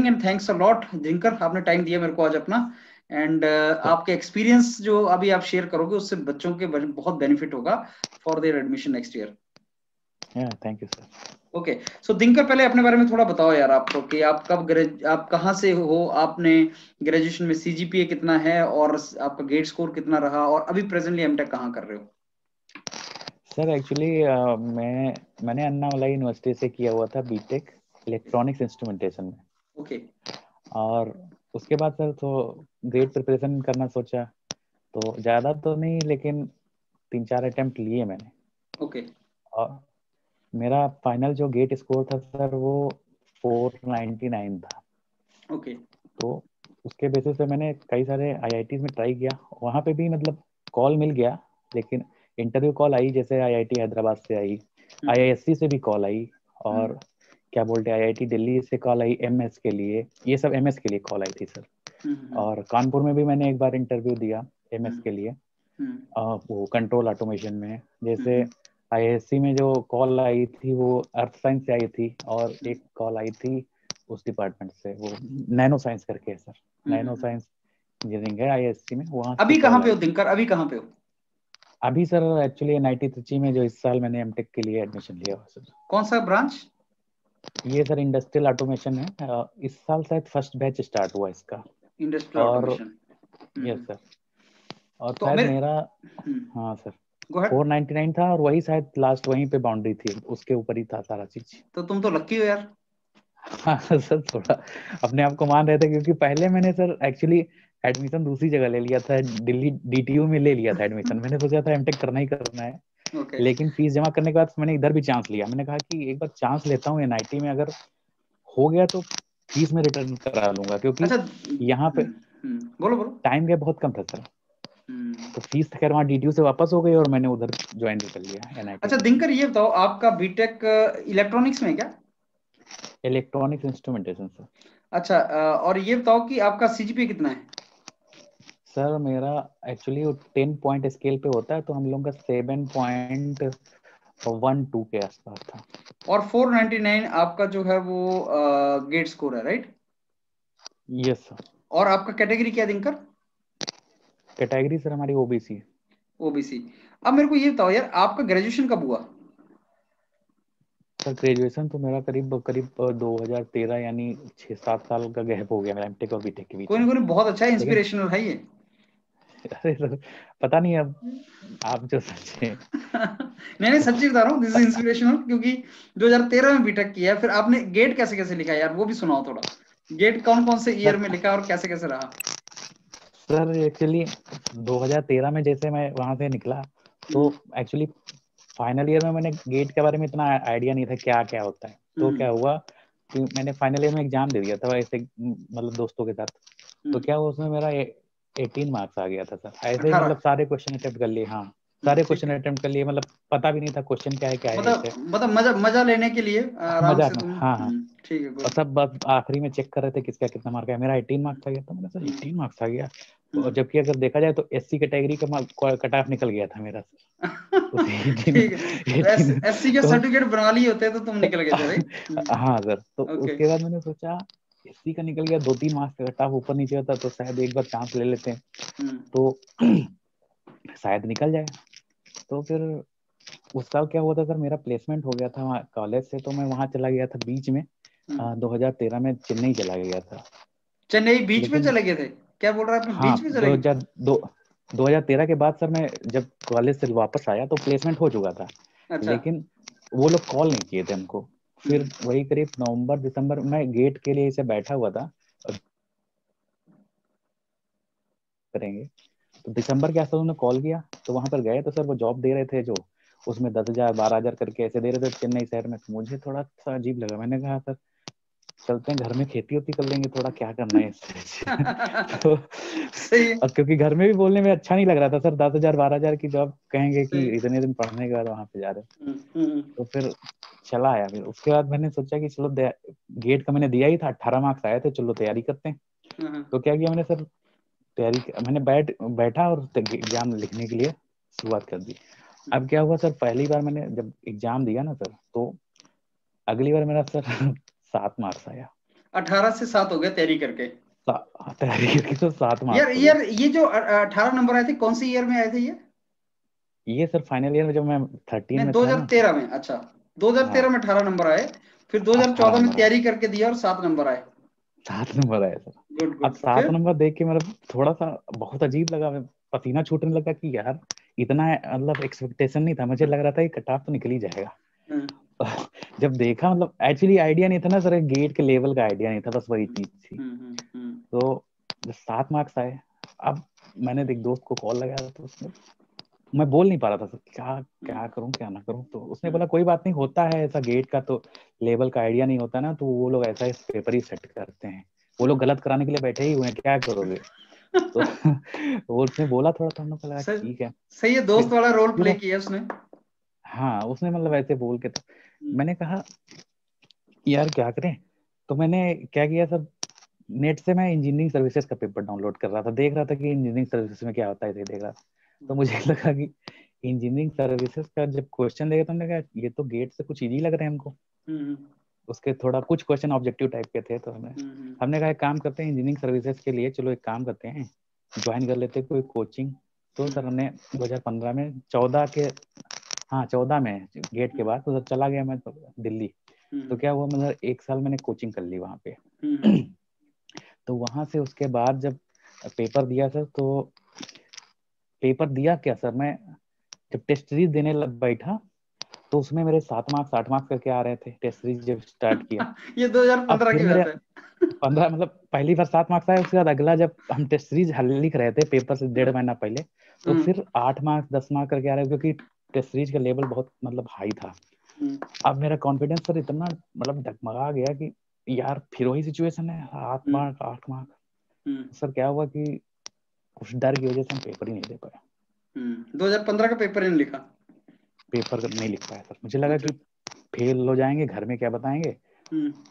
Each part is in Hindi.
And thanks a lot Dinkar, आपने टाइम दिया मेरे को आज अपना। एंड आपके एक्सपीरियंस जो अभी आप शेयर करोगे उससे बच्चों के बहुत बेनिफिट होगा for their admission next year. Thank you sir. Okay, so Dinkar पहले अपने बारे में थोड़ा बताओ यार आपको कि आप आप कहाँ से हो, आपने ग्रेजुएशन में सीजीपीए कितना है और आपका गेट स्कोर कितना रहा, और अभी प्रेजेंटली एमटेक कहाँ कर रहे हो? सर एक्चुअली मैंने अन्नामलाई यूनिवर्सिटी से किया हुआ था बीटेक इलेक्ट्रॉनिक्स इंस्ट्रूमेंटेशन में। ओके। और उसके बाद सर तो ग्रेड प्रिपरेशन करना सोचा, तो ज़्यादा तो नहीं लेकिन 3-4 अटेम्प्ट लिए मैंने। ओके। और मेरा फाइनल जो गेट स्कोर था सर वो 499 था। ओके। तो उसके बेसिस पे मैंने कई सारे आईआईटीज में ट्राई किया, वहाँ पे भी मतलब कॉल मिल गया, लेकिन इंटरव्यू कॉल आई जैसे आईआईटी हैदराबाद से आई, आईआईएससी से भी कॉल आई, और क्या बोलते हैं आईआईटी दिल्ली से कॉल आई एमएस के लिए, ये सब एमएस के लिए कॉल आई थी सर। और कानपुर में भी मैंने एक बार इंटरव्यू दिया एमएस के लिए, वो कंट्रोल ऑटोमेशन में। जैसे आईआईएससी में जो कॉल आई थी वो अर्थ साइंस से आई थी, और एक कॉल आई थी उस डिपार्टमेंट से, वो नैनो साइंस करके है सर, नैनो साइंस इंजीनियरिंग है आईआईएससी में, वहाँ से अभी कहाँ कॉल पे हो आई। दिनकर, अभी कहाँ पे हो? अभी सर एक्चुअली एनआईटी त्रिची में जो इस साल मैंने एमटेक के लिए एडमिशन लिया हुआ सर। कौन सा ब्रांच? ये सर इंडस्ट्रियल ऑटोमेशन है, इस साल शायद फर्स्ट बैच स्टार्ट हुआ इसका। इंडस्ट्रियल और ऑटोमेशन। यस सर, और तो शायद मेरे मेरा, हाँ सर, गो अहेड। 499 था, और वही शायद लास्ट वहीं पे बाउंड्री थी, उसके ऊपर ही था सारा चीज। तो तुम तो लकी हो यार। हाँ सर, थोड़ा अपने आप को मान रहे थे, क्योंकि पहले मैंने सर एक्चुअली एडमिशन दूसरी जगह ले लिया था, दिल्ली डीटीयू में ले लिया था एडमिशन। मैंने सोचा था एमटेक करना ही करना है, ओके। लेकिन फीस जमा करने के बाद मैंने इधर भी चांस लिया। मैंने कहा कि एक बार चांस लेता हूँ एनआईटी में, अगर हो गया तो फीस में रिटर्न करा लूंगा, क्योंकि अच्छा। यहाँ पे बोलो बोलो। टाइम गैप बहुत कम था सर। तो फीस खैर वहाँ डीटीयू से वापस हो गई, और मैंने उधर ज्वाइन भी कर लिया एनआईटी अच्छा में। दिनकर, ये बताओ आपका बीटेक इलेक्ट्रॉनिक्स में है क्या? Electronics instrumentation sir. अच्छा, और ये बताओ कि आपका सीजीपीए कितना है? सर मेरा एक्चुअली 10 पॉइंट स्केल पे होता है, तो हम लोग का 7.12 के आसपास था। और 499 आपका जो है वो गेट स्कोर है, राइट? Yes sir. और आपका कैटेगरी क्या है दिनकर? कैटेगरी सर हमारी ओबीसी। ओबीसी। अब मेरे को ये बताओ यार, आपका ग्रेजुएशन कब हुआ? सर ग्रेजुएशन तो मेरा करीब करीब 2013, यानी 6-7 साल का गैप हो गया मेरा एमटेक और बीटेक के बीच में। कोई नहीं, बहुत अच्छा है, लेकिन इंस्पिरेशनल है ये। अरे सर, पता नहीं अब आप जो सच्चे नहीं सच्ची बता रहा हूँ, दिस इज इंस्पिरेशनल, क्योंकि 2013 में बीटेक किया है, फिर आपने गेट कैसे कैसे लिखा यार, वो भी सुनाओ थोड़ा। गेट कौन कौन से ईयर में लिखा और कैसे कैसे रहा? सर एक्चुअली 2013 में जैसे मैं वहां से निकला, तो एक्चुअली फाइनल ईयर में मैंने गेट के बारे में इतना आइडिया नहीं था क्या क्या होता है। तो क्या हुआ कि मैंने फाइनल ईयर में एग्जाम दे दिया था ऐसे, मतलब दोस्तों के साथ। तो क्या हुआ उसमें मेरा 18 मार्क्स आ गया था सर, ऐसे ही 18। मतलब सारे क्वेश्चन अटेम्प्ट कर लिए। हाँ, सारे क्वेश्चन अटेम्प्ट कर लिए, मतलब पता भी नहीं था क्वेश्चन क्या है ऐसे। मतलब मजा मजा लेने के लिए आराम मजाक से में, तुम। हाँ हाँ। ठीक है, और गुड। सब बस आखिरी में चेक कर रहे थे किसका कितना मार्क है। मेरा 18 मार्क्स आ गया था, मैंने सर 18 मार्क्स आ गया। और जबकि अगर देखा जाए तो एससी कैटेगरी का कट ऑफ निकल गया था मेरा सर। ठीक है, तो 18 एससी के तो सर्टिफिकेट बना लिए होते तो तुम निकल गए थे, राइट? हाँ सर, तो ओके। उसके बाद मैंने सोचा एससी का निकल गया, 2-3 मार्क्स का कट ऑफ ऊपर नीचे होता तो शायद एक बार चांस ले लेते हैं, तो शायद निकल जाए। तो फिर उस साल क्या हुआ था सर, मेरा प्लेसमेंट हो गया था कॉलेज से, तो मैं वहां चला गया था बीच में। 2013 में चेन्नई चला गया था। चेन्नई बीच में लेकिन चले गए थे? क्या बोल रहे हैं, आपने हाँ, बीच में चले गए? 2013 के बाद सर मैं जब कॉलेज से वापस आया तो प्लेसमेंट हो चुका था, अच्छा। लेकिन वो लोग कॉल नहीं किए थे हमको। फिर वही करीब नवंबर दिसंबर में गेट के लिए इसे बैठा हुआ था करेंगे, तो दिसंबर के आसपास उन्होंने कॉल किया, तो वहां पर गए तो सर वो जॉब दे रहे थे जो उसमें 10,000 12,000 करके ऐसे दे रहे थे चेन्नई शहर में। तो मुझे थोड़ा सा अजीब लगा, मैंने कहा सर चलते हैं घर में खेती होती कर लेंगे, थोड़ा क्या करना है इससे। तो सही है। और क्योंकि घर में भी बोलने में अच्छा नहीं लग रहा था सर, 10,000 12,000 की जॉब कहेंगे कि सही। इतने दिन पढ़ने के बाद वहां पे जा रहे। तो फिर चला आया। फिर उसके बाद मैंने सोचा कि चलो गेट का मैंने दिया ही था, 18 मार्क्स आए थे, चलो तैयारी करते हैं। तो क्या किया मैंने सर, मैंने बैठा और एग्जाम लिखने के लिए शुरुआत कर दी। अब क्या हुआ सर, पहली बार मैंने जब एग्जाम दिया ना सर, तो अगली बार मेरा सर 7 मार्क्स आया। 18 से 7 हो गया तैयारी करके। तैयारी करके तो 7 यार मार्क्स हो यार गए। ये जो 18 नंबर आए थे कौन सी ईयर में आए थे ये सर फाइनल ईयर में जब मैं 13 नहीं में था ना। 2013 में, अच्छा 2013 हाँ में 18 नंबर आए, फिर 18 2014 में नंबर आए, तैयारी करके दिया और 7 नंबर आए। 7 नंबर आए सर। गुड अब गुड, 7 फिर? नंबर देख के मतलब थोड़ा सा बहुत अजीब लगा, पसीना छूटने लगा कि यार इतना मतलब एक्सपेक्टेशन नहीं था, मुझे लग रहा था कि कट ऑफ तो निकल ही जाएगा। हम्म, जब देखा मतलब एक्चुअली आइडिया नहीं था ना सर, गेट के लेवल का आइडिया नहीं था, बस वही चीज थी। तो जब 7 मार्क्स आए, अब मैंने एक दोस्त को कॉल लगाया तो उसने, मैं बोल नहीं पा रहा था सर क्या क्या करूं क्या ना करूं, तो उसने बोला कोई बात नहीं, होता है ऐसा, गेट का तो लेवल का आइडिया नहीं होता ना, तो वो लोग ऐसा इस पेपर ही सेट करते हैं, वो लोग गलत कराने के लिए बैठे ही हुए हैं, क्या करोगे। तो वो उसने बोला थोड़ा, तो हम लोग को लगा सही ठीक है। सही है, फिर दोस्त वाला रोल फिर प्ले किया उसने। हाँ उसने मतलब ऐसे बोल के, तो मैंने कहा यार क्या करें। तो मैंने क्या किया सर, नेट से मैं इंजीनियरिंग सर्विसेज का पेपर डाउनलोड कर रहा था, देख रहा था कि इंजीनियरिंग सर्विसेज में क्या होता है, देख रहा था। तो मुझे लगा कि इंजीनियरिंग सर्विसेज का जब क्वेश्चन देगा तो हमने कहा ये तो गेट से कुछ इजी लग रहे हैं हमको। उसके थोड़ा कुछ क्वेश्चन ऑब्जेक्टिव टाइप के थे, तो हमने कहा एक काम करते हैं इंजीनियरिंग सर्विसेज के लिए, चलो एक काम करते हैं ज्वाइन कर लेते हैं कोई कोचिंग। तो सर हमने 2015 में 14 के, हाँ 14 में गेट के बाद तो सर चला गया मैं तो दिल्ली। तो क्या हुआ, मतलब 1 साल मैंने कोचिंग कर ली वहाँ पे। तो वहां से उसके बाद जब पेपर दिया सर, तो पेपर दिया क्या सर, मैं जब टेस्ट सीरीज देने बैठा तो उसमें मेरे 7 मार्क्स 8 मार्क्स करके आ रहे थे, टेस्ट सीरीज जब स्टार्ट किया। ये अब 2015 फिर की मेरे बात है। 15 मतलब पहली बार 7 मार्क्स आए, उसके बाद अगला जब हम टेस्ट सीरीज हल लिख रहे थे पेपर से 1.5 महीना पहले, तो फिर 8 मार्क्स 10 मार्क्स करके आ रहे, क्योंकि टेस्ट सीरीज का लेवल बहुत मतलब हाई था। अब मेरा कॉन्फिडेंस सर इतना मतलब डगमगा गया कि यार फिर वही सिचुएशन है, 8 मार्क। सर क्या हुआ कि उस डर की वजह से हम पेपर ही नहीं दे पाए। 2015 का पेपर नहीं लिखा? पेपर नहीं लिख पाया सर, मुझे लगा अच्छा। कि फेल हो जाएंगे, घर में क्या बताएंगे,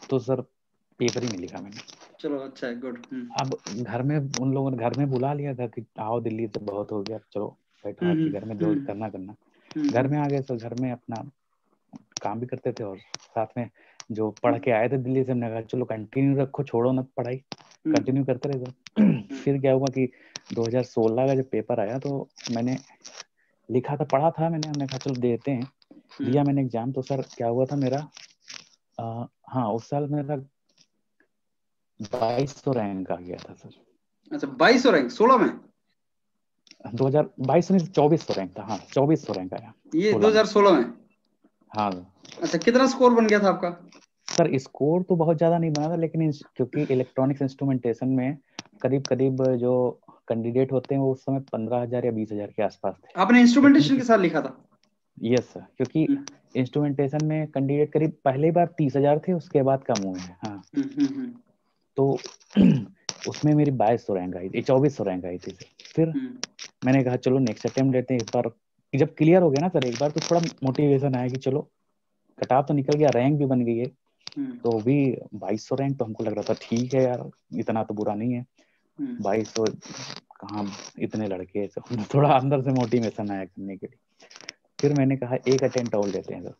तो सर पेपर ही नहीं लिखा मैंने। चलो अच्छा है, गुड। अब घर में उन लोगों ने घर में बुला लिया था कि आओ दिल्ली से बहुत हो गया, चलो बैठो आपके घर में जो करना करना। घर में आ गए तो घर में अपना काम भी करते थे और साथ में जो पढ़ के आए थे दिल्ली से, हमने कहा चलो कंटिन्यू रखो, छोड़ो ना पढ़ाई, कंटिन्यू करते रहे। फिर क्या हुआ कि 2016 का जब पेपर आया तो मैंने लिखा था, पढ़ा था मैंने, हमने कहा चलो देते हैं। दिया मैंने एग्जाम, तो सर क्या हुआ था मेरा, हाँ उस साल मेरा 2200 रैंक आ गया था सर। अच्छा 2200 रैंक 16 में? 2022 में 2400 रैंक था, हाँ 2400 रैंक आया ये 16 में। 2016 में? हाँ अच्छा, कितना स्कोर बन गया था आपका? सर स्कोर तो बहुत ज्यादा नहीं बना था, लेकिन क्योंकि इलेक्ट्रॉनिक्स इंस्ट्रूमेंटेशन में करीब करीब जो कैंडिडेट होते हैं वो उस समय 15,000 या 20,000 के आसपास थे। आपने इंस्ट्रूमेंटेशन के साथ लिखा था? यस सर, क्योंकि इंस्ट्रूमेंटेशन में कैंडिडेट करीब पहले बार 30,000 थे, उसके बाद कम हुए हैं। हाँ तो उसमें मेरी 2200 रैंक आई थी, 2400 रैंक आई थी। फिर मैंने कहा चलो नेक्स्ट अटेम्प्ट लेते हैं इस बार। जब क्लियर हो गया ना सर एक बार, तो थोड़ा मोटिवेशन आया कि चलो कटाव तो निकल गया, रैंक भी बन गई है, तो भी 2200 रैंक तो हमको लग रहा था ठीक है यार, इतना तो बुरा नहीं है। 2200 कहाँ इतने लड़के, तो थोड़ा अंदर से मोटिवेशन आया करने के लिए। फिर मैंने कहा एक अटेम्प्ट और लेते हैं सर,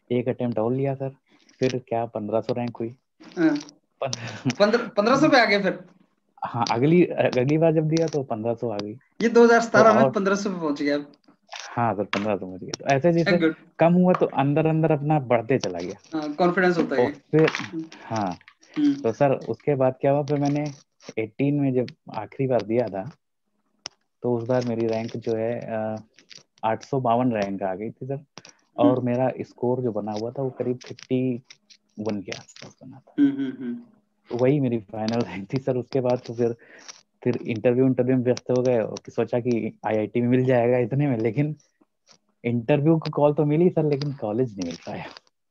एक अटेम्प्ट और लिया सर। फिर क्या 1500 रैंक हुई। 1500 पे आ गए फिर? हाँ अगली बार जब दिया तो 1500 आ गई। ये 2017 तो में 1500 पे पहुंच गया? हाँ सर 1500 पहुंच गया। तो ऐसे जैसे कम हुआ तो अंदर अंदर अपना बढ़ते चला गया, कॉन्फिडेंस होता है। और फिर हाँ तो सर उसके बाद क्या हुआ, फिर मैंने 18 में जब आखिरी बार दिया था, तो उस बार मेरी रैंक जो है 852 रैंक आ गई थी सर। और मेरा स्कोर जो बना हुआ था वो करीब 51 के आसपास बना था। वही मेरी फाइनल रैंक थी सर। उसके बाद तो फिर इंटरव्यू में व्यस्त हो गए और सोचा कि आईआईटी में मिल जाएगा इतने में, लेकिन इंटरव्यू को कॉल तो मिली सर, लेकिन कॉलेज नहीं मिल पाया।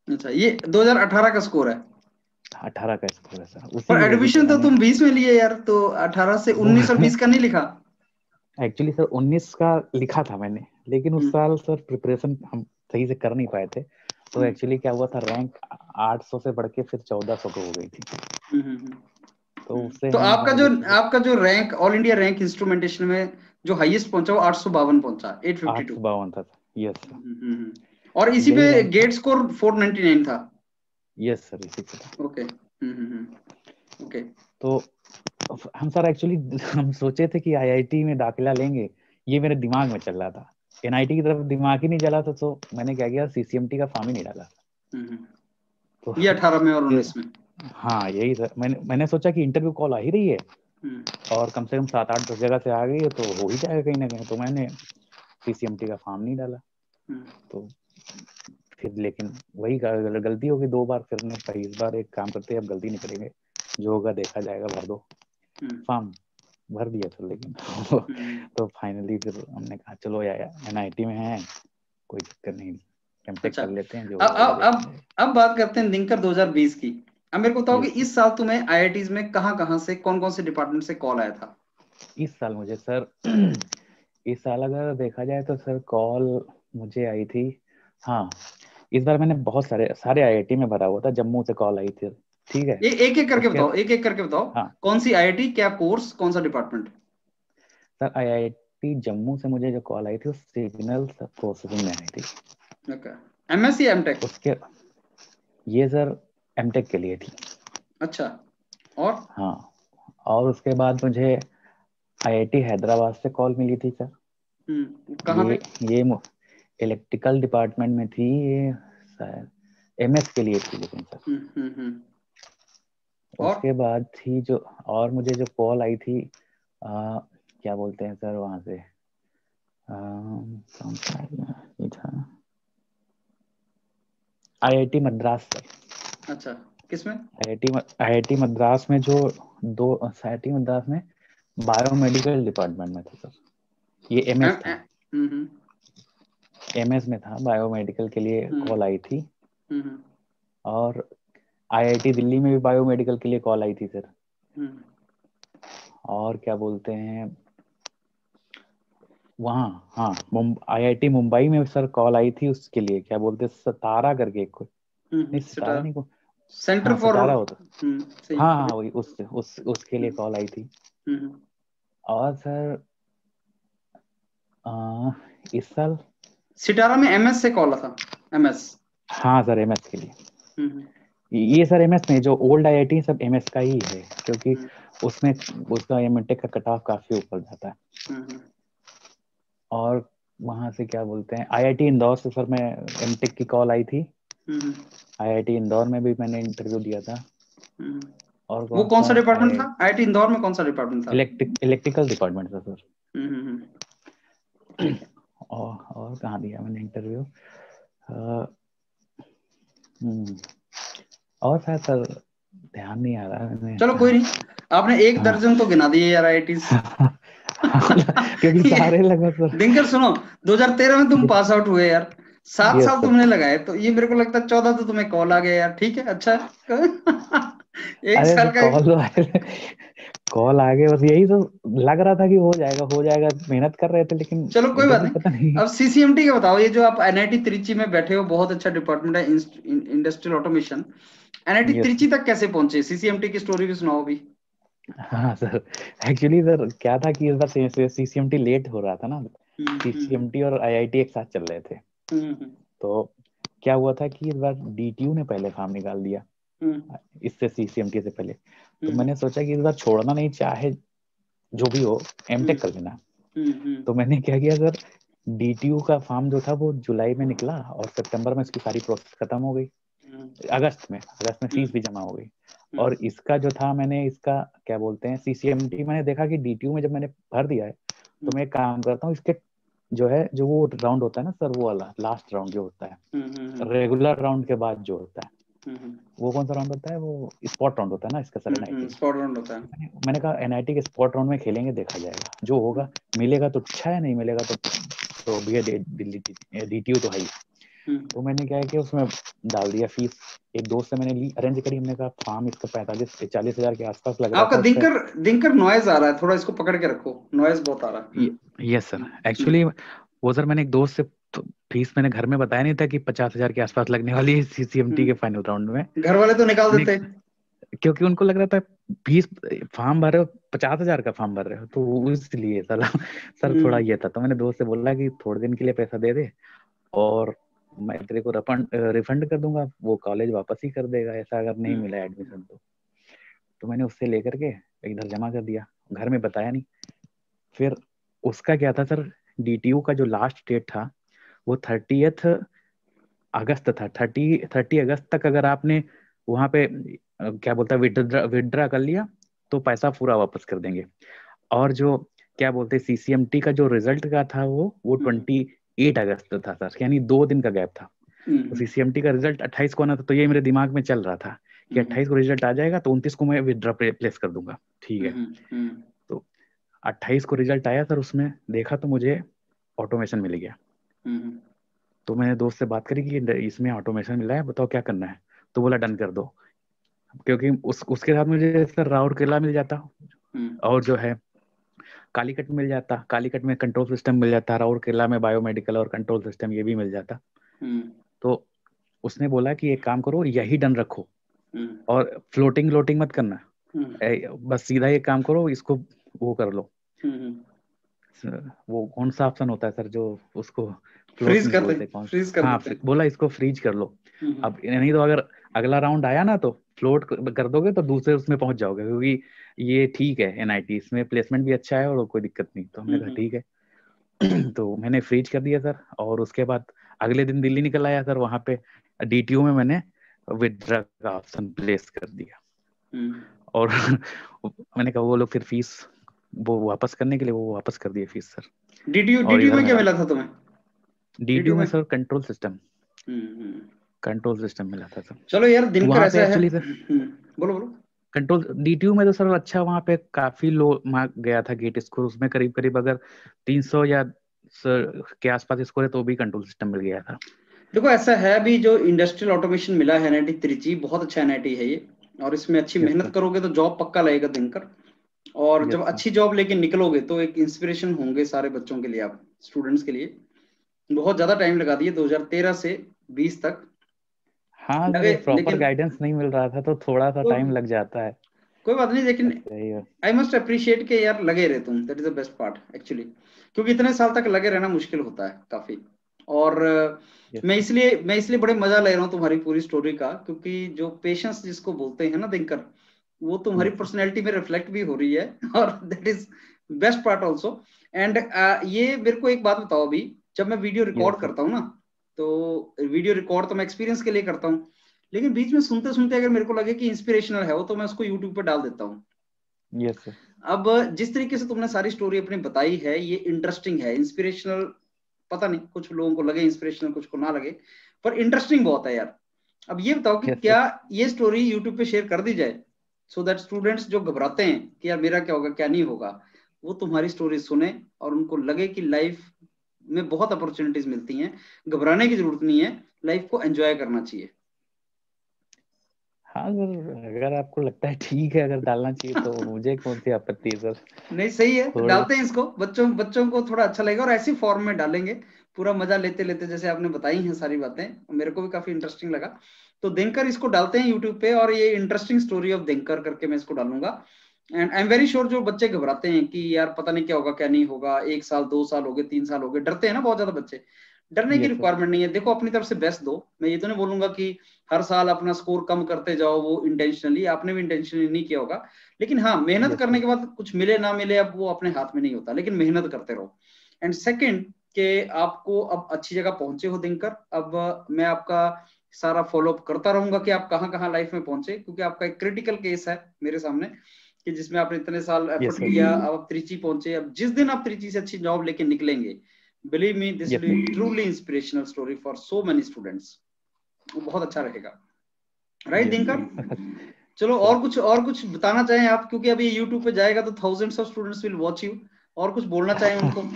अच्छा, ये 2018 का स्कोर है? 18 का स्कोर है सर, उसी पर की वजह से एडमिशन तो मैंने तुम 20 में लिए यार, तो 18 से 19 और 20 का नहीं लिखा? एक्चुअली सर 19 का लिखा था मैंने, लेकिन उस साल सर प्रिपरेशन हम सही से कर नहीं पाए थे, तो एक्चुअली क्या हुआ था, रैंक 800 से बढ़ के फिर 1400 को हो गई थी। तो उससे तो हम आपका जो rank all India rank instrumentation में जो हाईएस्ट पहुंचा वो 852 पहुंचा, 852। 852 था यस सर। और इसी पे यही रैंक गेट स्कोर 499 था? यस सर, इसी पे था। ओके। ओके। तो हम सर एक्चुअली हम सोचे थे कि आईआईटी में दाखिला लेंगे, ये मेरे दिमाग में चल रहा था। एनआईटी की तरफ दिमाग ही नहीं चला था, तो मैंने क्या किया, सीसीएमटी का फॉर्म ही नहीं डाला। तो ये 18 में और फिर 19 में? हाँ यही सर, मैंने सोचा कि इंटरव्यू कॉल आ ही रही है और कम से कम 7-8 जगह से आ गई है तो हो ही जाएगा कहीं ना कहीं, तो मैंने सीसीएमटी का फॉर्म नहीं डाला। तो फिर लेकिन वही गलती होगी 2 बार, फिर ने कही इस बार एक काम करते हैं, अब गलती नहीं करेंगे, जो होगा देखा जाएगा, भर दो। फॉर्म भर दिया सर, लेकिन तो फाइनली फिर हमने कहा चलो यार एनआईटी में है, कोई चक्कर नहीं, एमटेक कर लेते हैं, जो अब बात करते हैं दिनकर 2020 की। अब मेरे को बताओ कि इस साल तुम्हें आईआईटीज में कहाँ से, कौन से डिपार्टमेंट से कॉल आया था? इस साल मुझे सर इस साल अगर देखा जाए तो सर कॉल मुझे आई थी, हाँ इस बार मैंने बहुत सारे आईआईटी में भरा हुआ था, जम्मू से कॉल आई थी, ठीक है। एक एक करके बताओ। हाँ। कौन सी आईआईटी, क्या कोर्स, कौन सा डिपार्टमेंट? सर आईआईटी जम्मू से मुझे जो कॉल आई थी वो सिग्नल प्रोसेसिंग में आई थी। ओके। MSc MTech? उसके ये सर एमटेक के लिए थी। अच्छा। और? हाँ, और उसके बाद मुझे आईआईटी हैदराबाद से कॉल मिली थी सर। कहाँ पे? ये इलेक्ट्रिकल डिपार्टमेंट में थी, ये शायद एमएस के लिए थी लेकिन सर। उसके बाद थी जो, और मुझे जो कॉल आई थी क्या बोलते हैं सर वहां से, कौन सा ये था, आईआईटी मद्रास सर। अच्छा, किसमें? आईआईटी मद्रास में जो आईआईटी मद्रास में बायोमेडिकल डिपार्टमेंट में था सर। ये एमएस था, एमएस में था, बायोमेडिकल के लिए कॉल आई थी। और आईआईटी दिल्ली में भी बायोमेडिकल के लिए कॉल आई थी सर। और क्या बोलते हैं वहाँ, हाँ आईआईटी मुंबई में सर कॉल आई थी उसके लिए, क्या बोलते सतारा करके कोई, नहीं सतारा नहीं को, सेंटर फॉर, सतारा होता, हाँ वही उसके लिए कॉल आई थी। और सर इस साल सितारा में एमएस से कॉल था? एमएस? हाँ सर एमएस के लिए। ये सर एमएस में जो ओल्ड आईआईटी सब एमएस का ही है, क्योंकि उसमें उसका एमटेक का कट ऑफ काफी ऊपर जाता है। और वहां से क्या बोलते हैं आईआईटी इंदौर से सर मैं एमटेक की कॉल आई थी। आईआईटी इंदौर में भी मैंने इंटरव्यू दिया था। और वो कौन सा डिपार्टमेंट था? आईआईटी इंदौर में कौन सा डिपार्टमेंट था? इलेक्ट्रिकल डिपार्टमेंट था सर। ठीक है। और कहाँ दिया मैंने इंटरव्यू, और शायद सर ध्यान नहीं आ रहा मैंने। चलो कोई नहीं, आपने एक दर्जन तो गिना दिए यार आईआईटीज। क्योंकि सारे लगा सर। दिनकर सुनो, 2013 में तुम पास आउट हुए यार, 7 साल तुमने लगाए, तो ये मेरे को लगता है 14 तो तुम्हें कॉल आ गया यार। ठीक है, अच्छा एक साल का कॉल आ गए, बस यही तो लग रहा था कि हो जाएगा, मेहनत कर रहे थे, लेकिन चलो कोई बात पता नहीं। अब सीसीएमटी का बताओ, ये जो आप एनआईटी त्रिची में बैठे हो, बहुत अच्छा डिपार्टमेंट है, इंडस्ट्रियल ऑटोमेशन। एनआईटी त्रिची तक कैसे पहुंचे? सीसीएमटी की स्टोरी भी सुनाओ भी। हाँ सर, एक्चुअली सर क्या था कि इस बार सीसीएमटी लेट हो रहा था ना, सीसीएमटी और आईआईटी एक साथ चल रहे थे। तो क्या हुआ था कि इस बार डीटीयू ने पहले फॉर्म निकाल दिया इससे, सीसीएमटी से पहले। तो मैंने सोचा कि इस बार छोड़ना नहीं, चाहे जो भी हो एमटेक कर लेना। तो मैंने क्या किया सर, डीटीयू का फॉर्म जो था वो जुलाई में निकला और सितंबर में इसकी सारी प्रोसेस खत्म हो गई। अगस्त में फीस भी जमा हो गई। और इसका जो था, मैंने इसका क्या बोलते हैं सीसीएमटी, मैंने देखा कि डीटीयू में जब मैंने भर दिया है तो मैं एक काम करता हूँ, इसके जो वो राउंड होता है ना सर, वो वाला लास्ट राउंड जो होता है रेगुलर राउंड के बाद जो होता है, वो कौन सा राउंड होता है, वो स्पॉट राउंड होता है ना इसका सर। एनआईटी स्पॉट राउंड होता है। मैंने कहा एनआईटी के स्पॉट राउंड में खेलेंगे, देखा जाएगा, जो होगा मिलेगा तो अच्छा है, नहीं मिलेगा तो भैया दिल्ली डीटीयू तो है ही। तो मैंने क्या है कि उसमें डाल दिया फीस, एक दोस्त से मैंने ली, अरेंज करी, हमने कहा फॉर्म इसका 45-40 हजार के आसपास लग रहा था। आपका दिनकर नॉइज आ रहा है, थोड़ा इसको पकड़ के रखो, नॉइज बहुत आ रहा है। यस सर, एक्चुअली वो सर मैंने एक दोस्त से फीस मैंने घर में बताया नहीं था कि 50 हजार के आसपास लगने वाली है सीसीएमटी के फाइनल राउंड में। घर वाले तो निकाल देते, क्योंकि उनको लग रहा था फीस फॉर्म भर रहे हो, 50 हजार का फॉर्म भर रहे हो, तो इसलिए सर थोड़ा ये था। तो मैंने दोस्त से बोला कि थोड़े दिन के लिए पैसा दे दे और मैं तेरे को रिफंड कर दूंगा, वो कॉलेज वापस ही कर देगा ऐसा अगर नहीं मिला एडमिशन तो। तो मैंने उससे लेकर के इधर जमा कर दिया, घर में बताया नहीं। फिर उसका क्या था सर, DTU का जो लास्ट डेट था वो 30 अगस्त था। 30 अगस्त तक अगर आपने वहां पे क्या बोलता है विड्रा कर लिया तो पैसा पूरा वापस कर देंगे। और जो क्या बोलते हैं CCMT का जो रिजल्ट का था वो 28 अगस्त था सर, यानी 2 दिन का गैप था। तो CCMT का रिजल्ट 28 को आना था, तो ये मेरे दिमाग में चल रहा था कि 28 को रिजल्ट आ जाएगा तो 29 को मैं विड्रा प्लेस कर दूंगा, ठीक है। तो 28 को रिजल्ट आया सर, उसमें देखा तो मुझे ऑटोमेशन मिल गया। तो मैंने दोस्त से बात करी कि इसमें ऑटोमेशन मिला है, बताओ क्या करना है। तो बोला डन कर दो, क्योंकि उसके साथ मुझे सर राउरकेला मिल जाता और जो है कालीकट मिल जाता, कालीकट में कंट्रोल सिस्टम मिल जाता, राउरकेला में बायोमेडिकल और कंट्रोल सिस्टम ये भी मिल जाता। तो उसने बोला कि एक काम करो, यही डन रखो और फ्लोटिंग मत करना, बस सीधा एक काम करो, इसको वो कर लो। वो कौन सा ऑप्शन होता है सर जो उसको फ्लोट नहीं बोलते, कौन सा? हाँ, बोला इसको फ्रीज कर लो। अब नहीं तो अगर अगला राउंड आया ना तो फ्लोट कर दोगे तो दूसरे उसमें पहुंच जाओगे, क्योंकि ये ठीक है NIT, इसमें प्लेसमेंट भी अच्छा है और कोई दिक्कत नहीं। तो हमने कहा ठीक है। तो मैंने फ्रीज कर दिया सर, और उसके बाद अगले दिन दिल्ली निकल आया सर। वहां पे DTU में मैंने विड्रा का ऑप्शन प्लेस कर दिया। और मैंने कहा वो लोग फिर फीस वो वापस करने के लिए वो वापस कर दिए फीस सर। DTU में क्या मिला था तुम्हें? DTU में सर कंट्रोल सिस्टम मिला था सर। चलो यार, दिनकर ऐसा है। बोलो। कंट्रोल DTU में तो सर अच्छा, वहां पे काफी लो मार्क गया था गेट स्कोर, उसमें करीब अगर 300 या सर के आसपास स्कोर है तो भी कंट्रोल सिस्टम मिल गया था। देखो ऐसा है, अभी जो इंडस्ट्रियल ऑटोमेशन मिला है NIT त्रिची, बहुत अच्छा NIT है ये, और इसमें अच्छी मेहनत करोगे तो जॉब पक्का लगेगा दिनकर। और जब अच्छी जॉब लेके निकलोगे तो एक इंस्पिरेशन होंगे सारे बच्चों के लिए, आप स्टूडेंट्स के लिए। बहुत ज्यादा टाइम लगा दिए 2013 से 20 तक। हाँ, प्रॉपर गाइडेंस नहीं मिल रहा था तो थोड़ा सा टाइम लग जाता है। कोई बात नहीं, लेकिन आई मस्ट अप्रिशिएट के यार लगे रहे तुम, that is the best part actually, क्योंकि इतने साल तक लगे रहना मुश्किल होता है काफी। और मैं इसलिए बड़े मजा ले रहा हूँ तुम्हारी पूरी स्टोरी का, क्योंकि जो पेशेंस जिसको बोलते हैं ना दिनकर, वो तुम्हारी पर्सनैलिटी में रिफ्लेक्ट भी हो रही है, और that is best part also. And ये मेरे को एक बात बताओ, अभी जब मैं वीडियो रिकॉर्ड करता हूँ ना, तो वीडियो रिकॉर्ड तो मैं एक्सपीरियंस के लिए करता हूँ, लेकिन बीच में सुनते सुनते अगर मेरे को लगे कि इंस्पिरेशनल है वो, तो मैं उसको यूट्यूब पे डाल देता हूँ। Yes sir. अब जिस तरीके से तुमने सारी स्टोरी अपनी बताई है, ये इंटरेस्टिंग है, इंस्पिरेशनल, पता नहीं कुछ लोगों को लगे इंस्पिरेशनल, कुछ को ना लगे, पर इंटरेस्टिंग बहुत है यार। अब ये बताओ कि क्या ये स्टोरी यूट्यूब पे शेयर कर दी जाए, सो दैट स्टूडेंट्स जो घबराते हैं कि यार मेरा क्या होगा क्या नहीं होगा, वो तुम्हारी स्टोरी सुने और उनको लगे कि लाइफ में बहुत अपॉर्चुनिटीज मिलती हैं, घबराने की जरूरत नहीं है, लाइफ को एंजॉय करना चाहिए। हाँ सर, अगर आपको लगता है ठीक है, अगर डालना चाहिए तो मुझे कौन सी आपत्ति है सर। नहीं सही है, तो डालते हैं इसको, बच्चों को थोड़ा अच्छा लगेगा, और ऐसी फॉर्म में डालेंगे, पूरा मजा लेते लेते, जैसे आपने बताई हैं सारी बातें, मेरे को भी काफी इंटरेस्टिंग लगा। तो दिनकर इसको डालते हैं यूट्यूब पे, और ये इंटरेस्टिंग स्टोरी ऑफ दिनकर करके मैं इसको डालूंगा। And I am very sure जो बच्चे घबराते हैं कि यार पता नहीं क्या होगा क्या नहीं होगा, 1 साल 2 साल हो गए 3 साल हो गए, डरते हैं ना बहुत ज्यादा बच्चे, डरने की रिक्वायरमेंट नहीं है। देखो अपनी तरफ से बेस्ट दो, मैं ये तो नहीं बोलूंगा कि हर साल अपना स्कोर कम करते जाओ, वो इंटेंशनली, आपने भी इंटेंशनली नहीं किया होगा, लेकिन हाँ मेहनत करने के बाद कुछ मिले ना मिले अब वो अपने हाथ में नहीं होता, लेकिन मेहनत करते रहो। एंड सेकंड कि आपको अब अच्छी जगह पहुंचे हो दिनकर, अब मैं आपका सारा फॉलोअप करता रहूंगा कि आप कहाँ कहाँ लाइफ में पहुंचे, क्योंकि आपका एक क्रिटिकल केस है मेरे सामने कि जिसमें आपने इतने साल एफर्ट किया, अब आप त्रिची पहुंचे। अब जिस दिन आप त्रिची से अच्छी जॉब लेके निकलेंगे, believe me this will be truly inspirational story for so many students, वो बहुत अच्छा रहेगा, राइट दिनकर? चलो और कुछ बताना चाहें आप, क्योंकि अभी यूट्यूब पे जाएगा तो thousands of students will watch you, और कुछ बोलना चाहें उनको?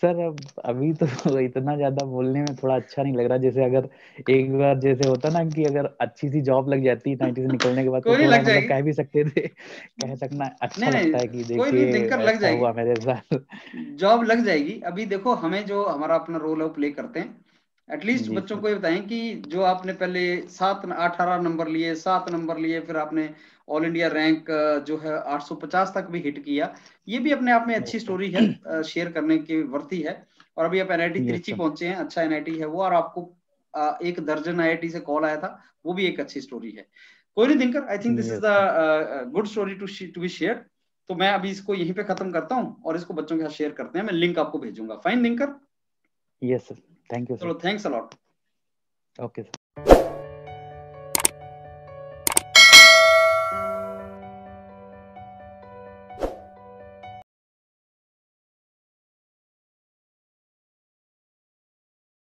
सर अब अभी तो इतना ज्यादा बोलने में थोड़ा अच्छा नहीं लग रहा, जैसे अगर एक बार जैसे होता ना कि अगर अच्छी सी जॉब लग जाती 90 से निकलने के बाद तो थोड़ा मतलब कह भी सकते थे, कह सकना अच्छा लगता है कि देखिए ऐसा हुआ मेरे साथ। जॉब लग जाएगी। अभी देखो हमें जो हमारा अपना रोल है वो प्ले करते हैं, एटलीस्ट बच्चों को ये बताएं कि जो आपने पहले 18 नंबर लिए, 7 नंबर लिए, फिर आपने ऑल इंडिया रैंक जो है 850 तक भी हिट किया, ये भी अपने आप में अच्छी स्टोरी है, शेयर करने की वर्ती है। और अभी आप NIT त्रिची पहुंचे हैं, अच्छा NIT है वो, और आपको 1 दर्जन IIT से कॉल आया था, वो भी एक अच्छी स्टोरी है। कोई नहीं Dinkar, I think this is the good story to be share. तो मैं अभी इसको यहीं पे खत्म करता हूँ और इसको बच्चों के साथ शेयर करते हैं। मैं लिंक आपको भेजूंगा। Fine Dinkar? Yes sir, thank you sir. चलो, thanks a lot. Okay sir.